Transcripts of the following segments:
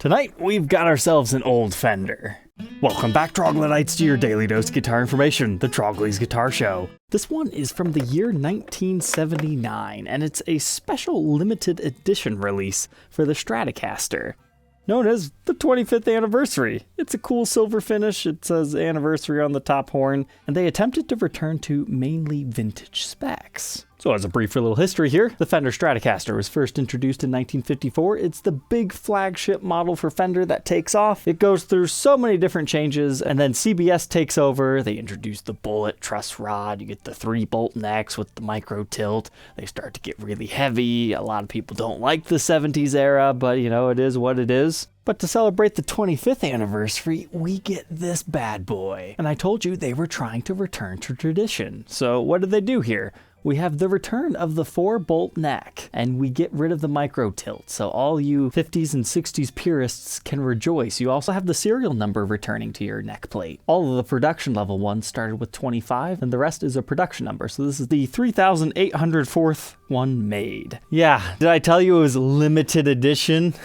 Tonight, we've got ourselves an old Fender. Welcome back, Troglodytes, to your daily dose of guitar information, the Trogly's Guitar Show. This one is from the year 1979, and it's a special limited edition release for the Stratocaster, known as the 25th anniversary. It's a cool silver finish, it says anniversary on the top horn, and they attempted to return to mainly vintage specs. So as a brief little history here, the Fender Stratocaster was first introduced in 1954. It's the big flagship model for Fender that takes off. It goes through so many different changes, and then CBS takes over. They introduce the bullet truss rod. You get the 3-bolt necks with the micro tilt. They start to get really heavy. A lot of people don't like the 70s era, but you know, it is what it is. But to celebrate the 25th anniversary, we get this bad boy. And I told you they were trying to return to tradition. So what did they do here? We have the return of the 4-bolt neck, and we get rid of the micro tilt, so all you 50s and 60s purists can rejoice. You also have the serial number returning to your neck plate. All of the production level ones started with 25, and the rest is a production number, so this is the 3,804th one made. Yeah, did I tell you it was limited edition?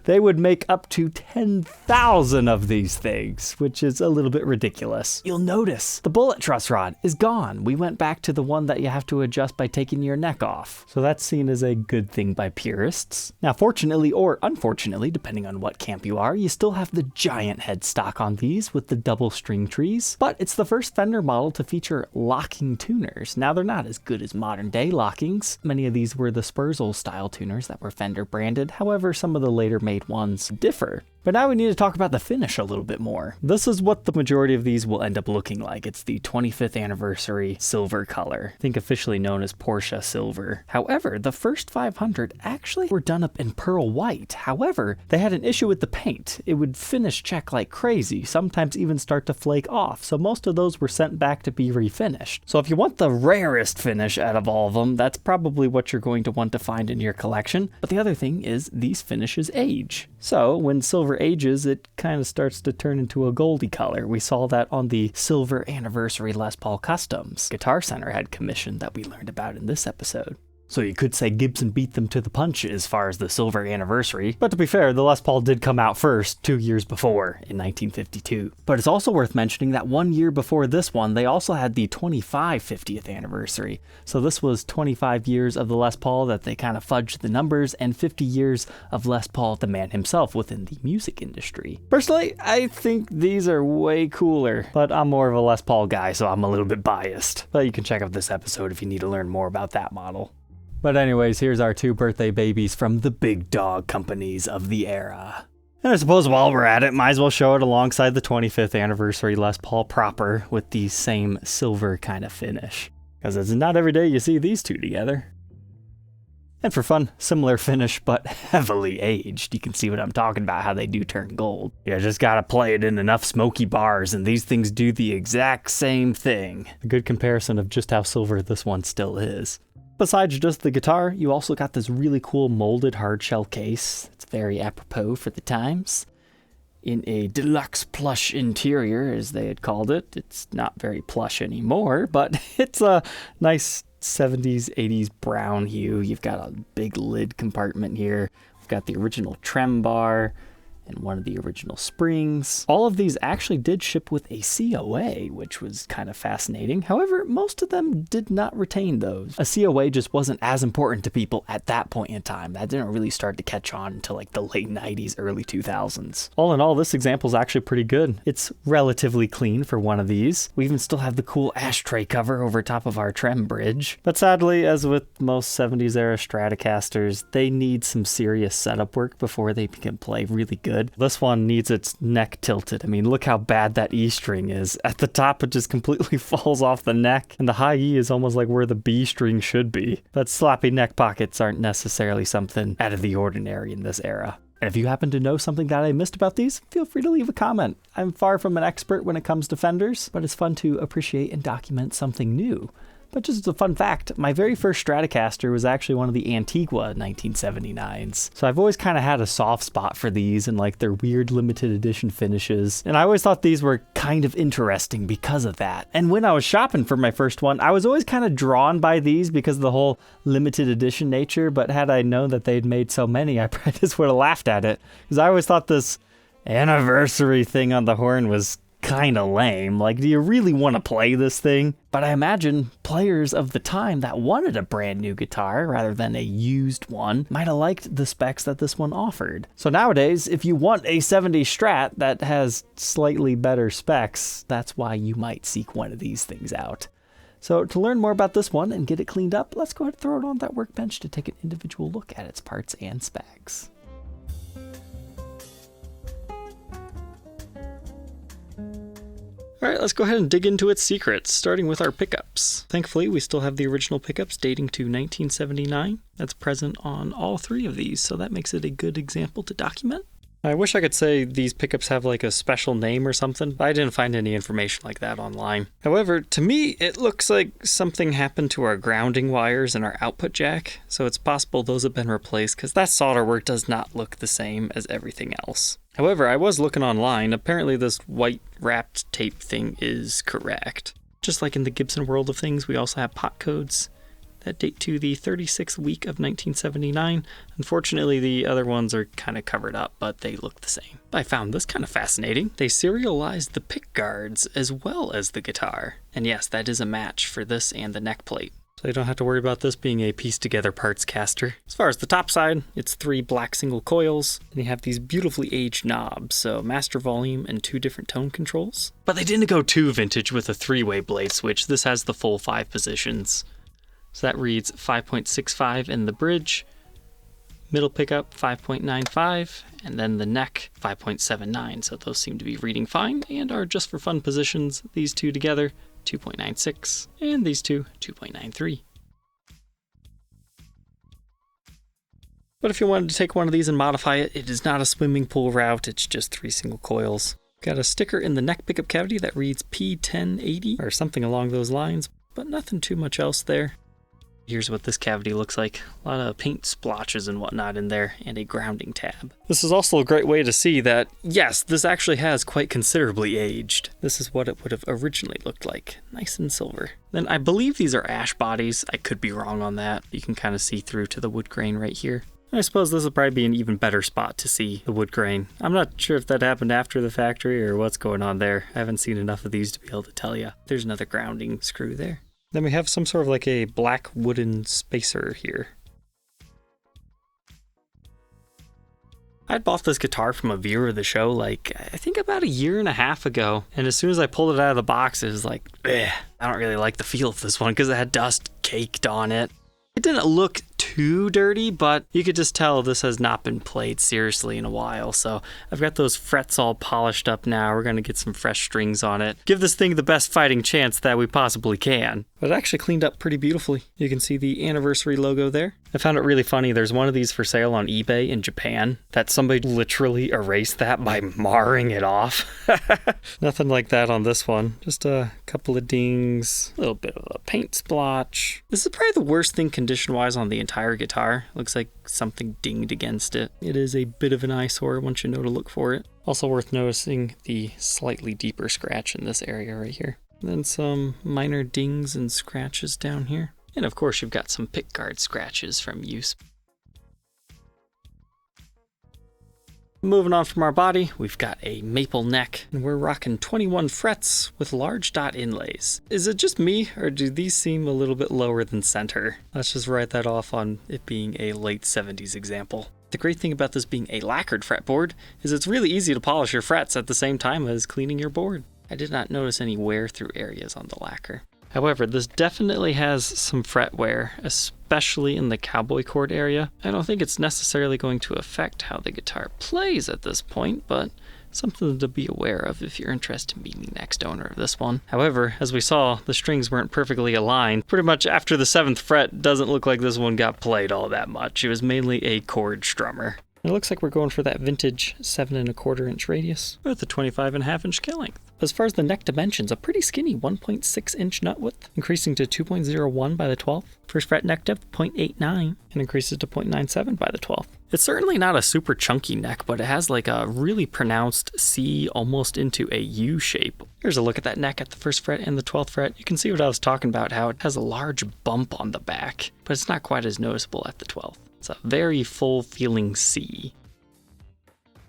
They would make up to 10,000 of these things, which is a little bit ridiculous. You'll notice the bullet truss rod is gone. We went back to the one that you have to adjust by taking your neck off. So that's seen as a good thing by purists. Now, fortunately or unfortunately, depending on what camp you are, you still have the giant headstock on these with the double string trees, but it's the first Fender model to feature locking tuners. Now, they're not as good as modern day lockings. Many of these were the Spurzl style tuners that were Fender branded. However, some of the later made ones differ. But now we need to talk about the finish a little bit more. This is what the majority of these will end up looking like. It's the 25th anniversary silver color, I think officially known as Porsche silver. However, the first 500 actually were done up in pearl white. However, they had an issue with the paint. It would finish check like crazy, sometimes even start to flake off, so most of those were sent back to be refinished. So if you want the rarest finish out of all of them, that's probably what you're going to want to find in your collection. But the other thing is these finishes age. So when silver ages, it kind of starts to turn into a goldy color. We saw that on the silver anniversary Les Paul Customs Guitar Center had commissioned that we learned about in this episode. So you could say Gibson beat them to the punch as far as the silver anniversary, but to be fair, the Les Paul did come out first 2 years before, in 1952. But it's also worth mentioning that 1 year before this one, they also had the 50th anniversary. So this was 25 years of the Les Paul that they kind of fudged the numbers, and 50 years of Les Paul, the man himself, within the music industry. Personally, I think these are way cooler, but I'm more of a Les Paul guy, so I'm a little bit biased. But you can check out this episode if you need to learn more about that model. But anyways, here's our 2 birthday babies from the big dog companies of the era. And I suppose while we're at it, might as well show it alongside the 25th anniversary Les Paul proper with the same silver kind of finish. Because it's not every day you see these two together. And for fun, similar finish, but heavily aged. You can see what I'm talking about, how they do turn gold. You just gotta play it in enough smoky bars, and these things do the exact same thing. A good comparison of just how silver this one still is. Besides just the guitar, you also got this really cool molded hardshell case. It's very apropos for the times. In a deluxe plush interior, as they had called it. It's not very plush anymore, but it's a nice 70s, 80s brown hue. You've got a big lid compartment here. We've got the original trem bar and one of the original springs. All of these actually did ship with a COA, which was kind of fascinating. However, most of them did not retain those. A COA just wasn't as important to people at that point in time. That didn't really start to catch on until like the late 90s, early 2000s. All in all, this example is actually pretty good. It's relatively clean for one of these. We even still have the cool ashtray cover over top of our trem bridge. But sadly, as with most 70s era Stratocasters, they need some serious setup work before they can play really good. This one needs its neck tilted. I mean, look how bad that E string is. At the top, it just completely falls off the neck, and the high E is almost like where the B string should be. But sloppy neck pockets aren't necessarily something out of the ordinary in this era. And if you happen to know something that I missed about these, feel free to leave a comment. I'm far from an expert when it comes to Fenders, but it's fun to appreciate and document something new. But just as a fun fact, my very first Stratocaster was actually one of the Antigua 1979s. So I've always kind of had a soft spot for these and like their weird limited edition finishes. And I always thought these were kind of interesting because of that. And when I was shopping for my first one, I was always kind of drawn by these because of the whole limited edition nature. But had I known that they'd made so many, I probably just would have laughed at it. Because I always thought this anniversary thing on the horn was kind of lame. Like, do you really want to play this thing? But I imagine players of the time that wanted a brand new guitar rather than a used one might have liked the specs that this one offered. So nowadays, if you want a 70s Strat that has slightly better specs, that's why you might seek one of these things out. So to learn more about this one and get it cleaned up, let's go ahead and throw it on that workbench to take an individual look at its parts and specs. Alright, let's go ahead and dig into its secrets, starting with our pickups. Thankfully, we still have the original pickups dating to 1979. That's present on all three of these, so that makes it a good example to document. I wish I could say these pickups have like a special name or something, but I didn't find any information like that online. However, to me, it looks like something happened to our grounding wires and our output jack, so it's possible those have been replaced because that solder work does not look the same as everything else. However, I was looking online. Apparently this white wrapped tape thing is correct. Just like in the Gibson world of things, we also have pot codes that date to the 36th week of 1979. Unfortunately, the other ones are kind of covered up, but they look the same. I found this kind of fascinating. They serialized the pick guards as well as the guitar. And yes, that is a match for this and the neck plate. So you don't have to worry about this being a pieced together parts caster. As far as the top side, it's 3 black single coils, and you have these beautifully aged knobs, so master volume and 2 different tone controls. But they didn't go too vintage with a 3-way blade switch. This has the full 5 positions. So that reads 5.65 in the bridge, middle pickup 5.95, and then the neck 5.79. So those seem to be reading fine and are just for fun positions. These two together 2.96, and these two 2.93. But if you wanted to take one of these and modify it, it is not a swimming pool route, it's just 3 single coils. Got a sticker in the neck pickup cavity that reads P1080 or something along those lines, but nothing too much else there. Here's what this cavity looks like. A lot of paint splotches and whatnot in there, and a grounding tab. This is also a great way to see that, yes, this actually has quite considerably aged. This is what it would have originally looked like. Nice and silver. Then I believe these are ash bodies. I could be wrong on that. You can kind of see through to the wood grain right here. I suppose this will probably be an even better spot to see the wood grain. I'm not sure if that happened after the factory or what's going on there. I haven't seen enough of these to be able to tell you. There's another grounding screw there. Then we have some sort of like a black wooden spacer here. I'd bought this guitar from a viewer of the show like, I think about 1.5 years ago. And as soon as I pulled it out of the box, it was like, I don't really like the feel of this one because it had dust caked on it. It didn't look too dirty, but you could just tell this has not been played seriously in a while. So I've got those frets all polished up now. We're going to get some fresh strings on it. Give this thing the best fighting chance that we possibly can. But it actually cleaned up pretty beautifully. You can see the anniversary logo there. I found it really funny. There's one of these for sale on eBay in Japan that somebody literally erased that by marring it off. Nothing like that on this one. Just a couple of dings, a little bit of a paint splotch. This is probably the worst thing condition-wise on the entire guitar. Looks like something dinged against it. It is a bit of an eyesore once you know to look for it. Also worth noticing the slightly deeper scratch in this area right here. Then some minor dings and scratches down here. And of course you've got some pickguard scratches from use. Moving on from our body, we've got a maple neck, and we're rocking 21 frets with large dot inlays. Is it just me, or do these seem a little bit lower than center? Let's just write that off on it being a late 70s example. The great thing about this being a lacquered fretboard is it's really easy to polish your frets at the same time as cleaning your board. I did not notice any wear through areas on the lacquer. However, this definitely has some fret wear, especially in the cowboy chord area. I don't think it's necessarily going to affect how the guitar plays at this point, but something to be aware of if you're interested in being the next owner of this one. However, as we saw, the strings weren't perfectly aligned. Pretty much after the 7th fret, doesn't look like this one got played all that much. It was mainly a chord strummer. It looks like we're going for that vintage 7 1/4 inch radius with a 25 1/2 inch scale length. As far as the neck dimensions, a pretty skinny 1.6 inch nut width, increasing to 2.01 by the 12th. First fret neck depth 0.89 and increases to 0.97 by the 12th. It's certainly not a super chunky neck, but it has like a really pronounced C almost into a U shape. Here's a look at that neck at the first fret and the 12th fret. You can see what I was talking about, how it has a large bump on the back, but it's not quite as noticeable at the 12th. It's a very full feeling C.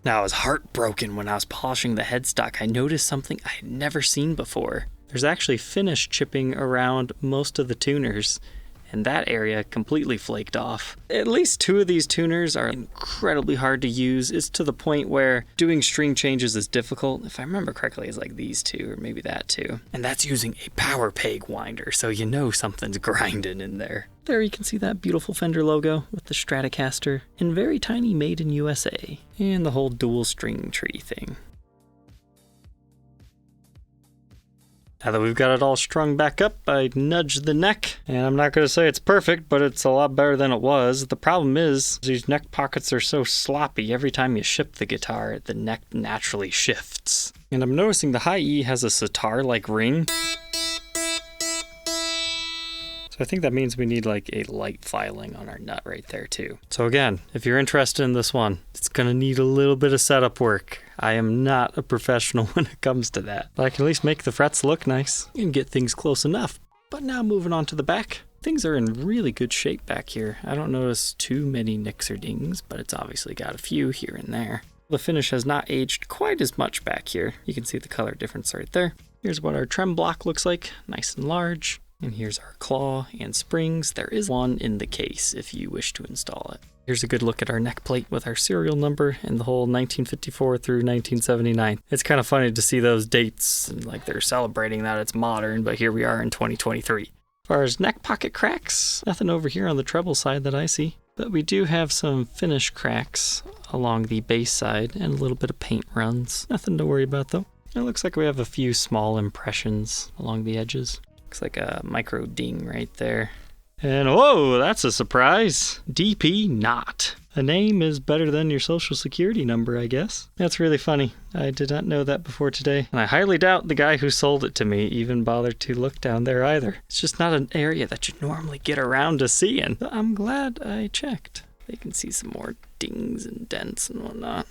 Now, I was heartbroken when I was polishing the headstock. I noticed something I had never seen before. There's actually finish chipping around most of the tuners, and that area completely flaked off. At least two of these tuners are incredibly hard to use. It's to the point where doing string changes is difficult. If I remember correctly, it's like these two, or maybe that two. And that's using a power peg winder, so you know something's grinding in there. There you can see that beautiful Fender logo with the Stratocaster in very tiny Made in USA, and the whole dual string tree thing. Now that we've got it all strung back up, I nudged the neck, and I'm not going to say it's perfect, but it's a lot better than it was. The problem is, these neck pockets are so sloppy, every time you shift the guitar, the neck naturally shifts. And I'm noticing the high E has a sitar-like ring. So I think that means we need like a light filing on our nut right there too. So again, if you're interested in this one, it's going to need a little bit of setup work. I am not a professional when it comes to that, but I can at least make the frets look nice and get things close enough. But now moving on to the back, things are in really good shape back here. I don't notice too many nicks or dings, but it's obviously got a few here and there. The finish has not aged quite as much back here. You can see the color difference right there. Here's what our trem block looks like, nice and large. And here's our claw and springs. There is one in the case if you wish to install it. Here's a good look at our neck plate with our serial number and the whole 1954 through 1979. It's kind of funny to see those dates, and like they're celebrating that it's modern, but here we are in 2023. As far as neck pocket cracks, nothing over here on the treble side that I see, but we do have some finish cracks along the bass side and a little bit of paint runs. Nothing to worry about though. It looks like we have a few small impressions along the edges. Looks like a micro ding right there. And whoa, that's a surprise. DP not. A name is better than your social security number, I guess. That's really funny. I did not know that before today. And I highly doubt the guy who sold it to me even bothered to look down there either. It's just not an area that you normally get around to seeing. But I'm glad I checked. They can see some more dings and dents and whatnot.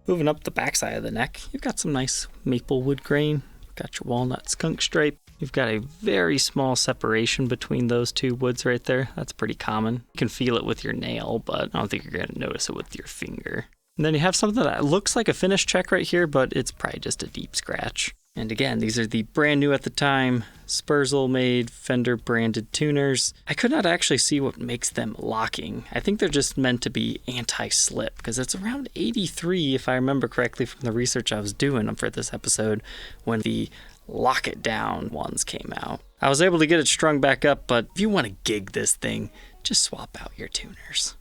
Moving up the backside of the neck, you've got some nice maple wood grain. You've got your walnut skunk stripe. You've got a very small separation between those two woods right there. That's pretty common. You can feel it with your nail, but I don't think you're going to notice it with your finger. And then you have something that looks like a finish check right here, but it's probably just a deep scratch. And again, these are the brand new at the time, Spurzl made Fender branded tuners. I could not actually see what makes them locking. I think they're just meant to be anti-slip, because it's around 83, if I remember correctly from the research I was doing for this episode, when the lock it down ones came out. I was able to get it strung back up, but if you want to gig this thing, just swap out your tuners.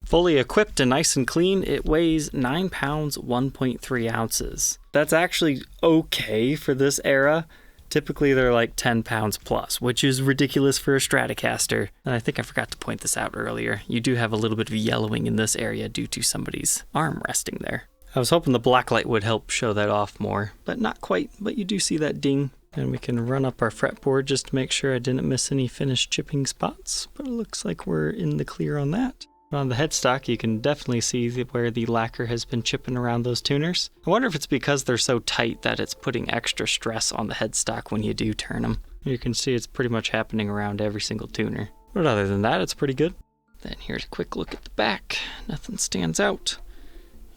Fully equipped and nice and clean, it weighs 9 pounds, 1.3 ounces. That's actually okay for this era. Typically they're like 10 pounds plus, which is ridiculous for a Stratocaster. And I think I forgot to point this out earlier. You do have a little bit of yellowing in this area due to somebody's arm resting there. I was hoping the blacklight would help show that off more, but not quite. But you do see that ding. And we can run up our fretboard just to make sure I didn't miss any finish chipping spots. But it looks like we're in the clear on that. On the headstock, you can definitely see where the lacquer has been chipping around those tuners. I wonder if it's because they're so tight that it's putting extra stress on the headstock when you do turn them. You can see it's pretty much happening around every single tuner. But other than that, it's pretty good. Then here's a quick look at the back. Nothing stands out.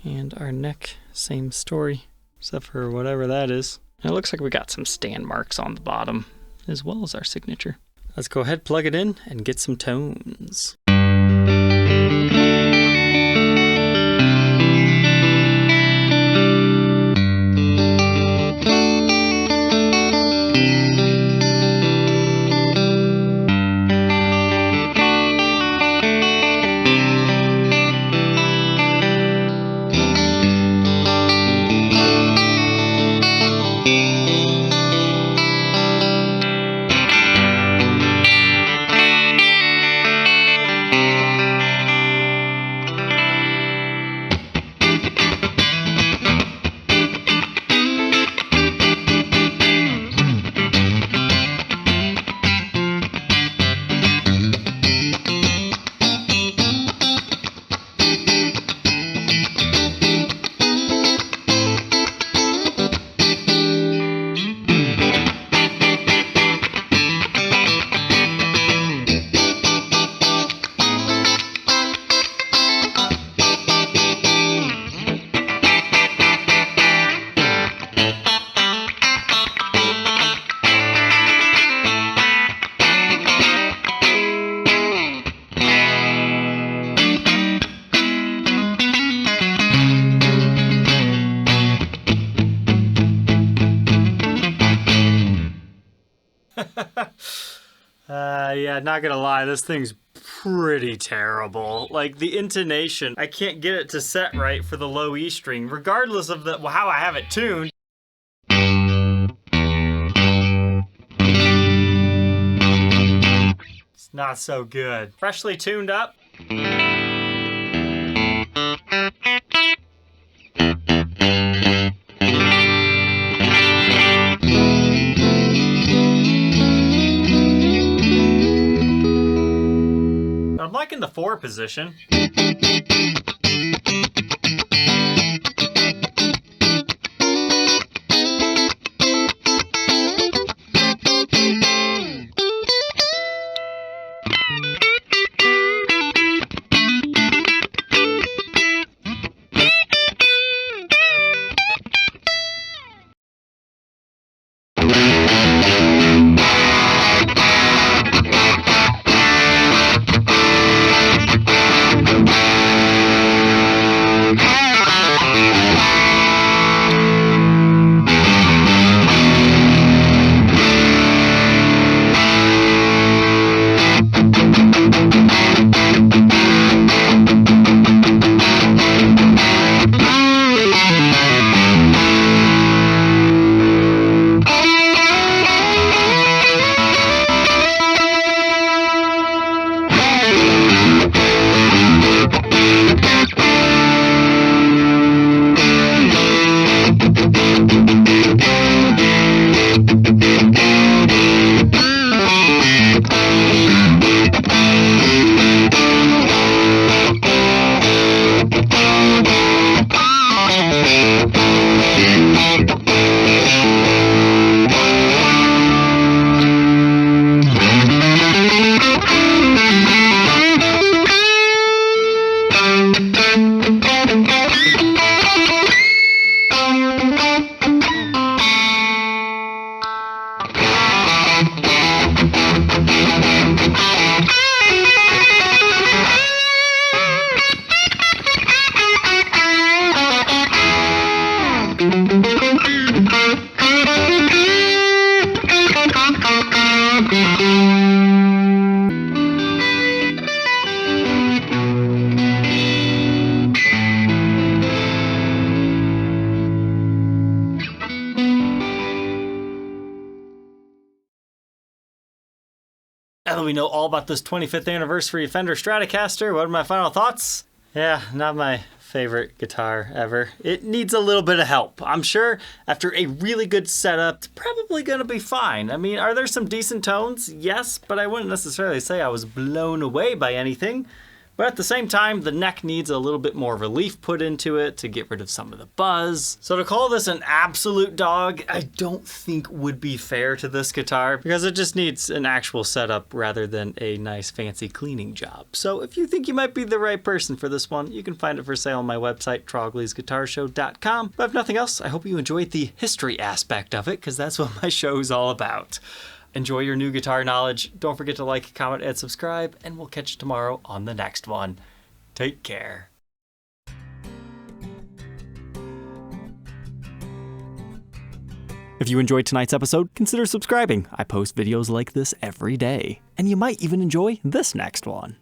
And our neck, same story, except for whatever that is. And it looks like we got some stand marks on the bottom, as well as our signature. Let's go ahead, plug it in, and get some tones. Yeah, not gonna lie, this thing's pretty terrible. Like, the intonation, I can't get it to set right for the low E string, regardless of how I have it tuned. It's not so good. Freshly tuned up. I'm liking the 4 position. Now that we know all about this 25th anniversary Fender Stratocaster, what are my final thoughts? Yeah, not my favorite guitar ever. It needs a little bit of help. I'm sure after a really good setup, it's probably gonna be fine. I mean, are there some decent tones? Yes, but I wouldn't necessarily say I was blown away by anything. But at the same time, the neck needs a little bit more relief put into it to get rid of some of the buzz. So to call this an absolute dog, I don't think would be fair to this guitar because it just needs an actual setup rather than a nice fancy cleaning job. So if you think you might be the right person for this one, you can find it for sale on my website, troglysguitarshow.com. But if nothing else, I hope you enjoyed the history aspect of it because that's what my show is all about. Enjoy your new guitar knowledge. Don't forget to like, comment, and subscribe, and we'll catch you tomorrow on the next one. Take care. If you enjoyed tonight's episode, consider subscribing. I post videos like this every day. And you might even enjoy this next one.